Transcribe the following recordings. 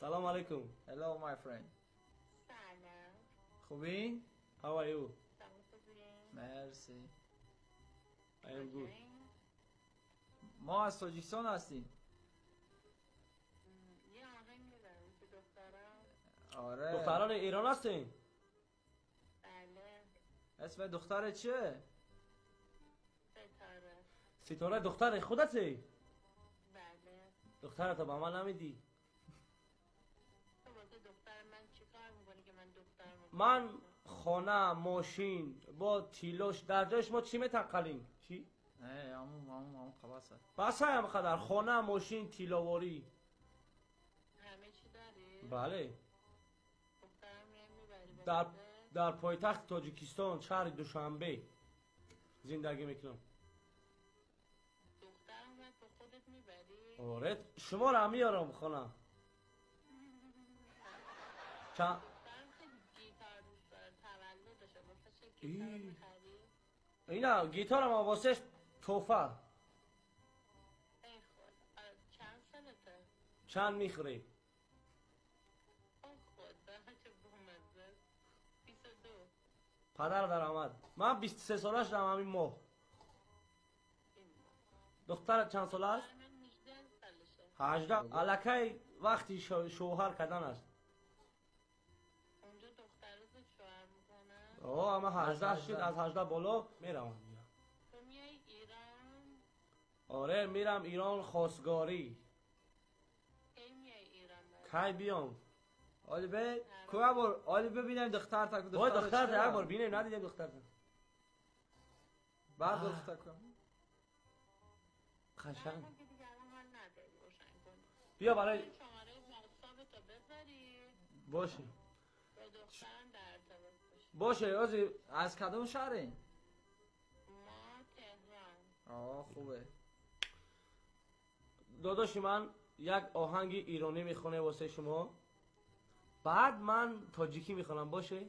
سلام علیکم. Hello my friend. سلام. خوبی؟ How are you? مرسی. I am good. ما از تاجیکستان هستیم. یه آهنگ می‌ذارم که دخترم. آره. دختران ایران هستین؟ بله. اسم دختر چیه؟ ستاره. ستاره دختر خودتی؟ بله. دخترتو به من نمیدی؟ تو واسه دختر من چی کار می‌کنی که من دخترمو من خانه ماشین با تیلوش در جای شما چی میتقلیم؟ چی؟ همون خلاص هست. بس هم قدر خانه ماشین تیلاواری. همه چی داری؟ بله. دخترم میبری در پایتخت تاجیکستان شهر دوشنبه زندگی میکنم. دخترم من با خودت میبری؟ آره شما را میارم خانه. چند؟ دخترم خیلی گیتار دوست داره، تولدشه، واسه چه گیتار میخری؟ اینا گیتارم واسهش توفه. ای خدا. چند سالته؟ چند میخوری؟ ای خدا چه بامزه. 22. پدر در آمد. من 23 سالش دارم همین ماه. دختر چند ساله است؟ من 18 سالشه. 18. الکی وقتی شوهر کردن است. اونجا دخترات شوهر میکنن؟ آه اما 18 شد، از 18 بالا میرم. تو میای ایران؟ آره میرم ایران خواستگاری. کی میای ایران کی بیام؟ آلی به کوه بار آلی ببینم دختر تا وای دختر تا یک بار بینیم ندیدیم دختر تا. بعد دختر کنم خشن. بیا بیا برای شماره واتساپ تو بذاری باشه با دخترم در ارتباط باشی. باشه ازی از کدوم شهرین؟ ما تهران. خوبه. داداشی من یک آهنگ ایرانی میخونه واسه شما. بعد من تاجیکی میخونم باشه؟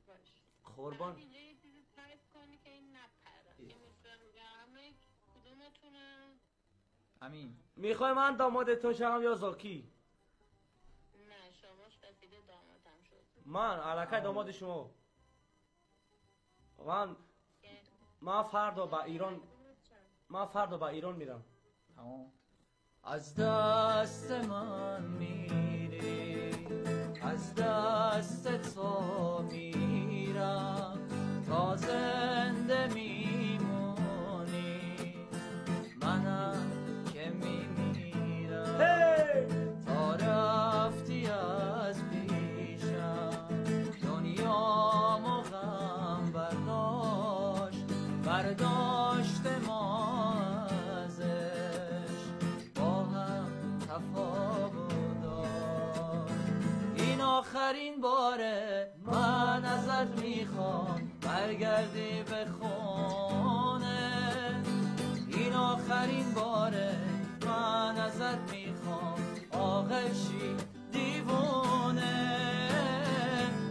باش. قربان. اینجا یه چیزی تایپ کنی که این نپره. این میگه همه کدومتونه؟ امین. میخوای من دامادتون شم یا زاکی؟ نه شماش رسیده دامادم شد. من علکه داماد شما. من فردا به ایران میرم. تمام. از دست من میری، از دست تو میرم، تا زنده میمونی منم که میمیرم. تا رفتی از پیشم دنیامو غم برداشت ما ازش با هم تفاوت داشت. این آخرین باره من ازت میخوام برگردی به خونه. این آخرین باره من ازت میخوام عاقل شی دیوونه.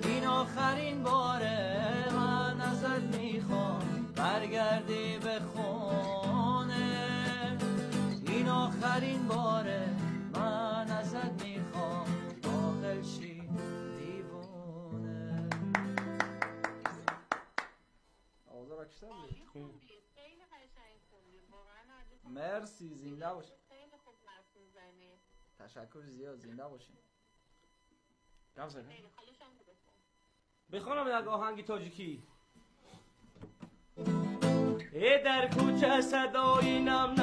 این آخرین باره من ازت میخوام برگردی به خونه. این آخرین باره من ازت میخوام عاقل شی دیوونه. آوازه را کشتر خیلی قشنگ خوندی واقعا. مرسی زنده باش. خیلی خوب حرف میزنی. تشکر زیاد. زنده باشین. گم زنه خیلی خالص هم بخون. بخونم یک آهنگ تاجیکی. ای در کوچه صدای نم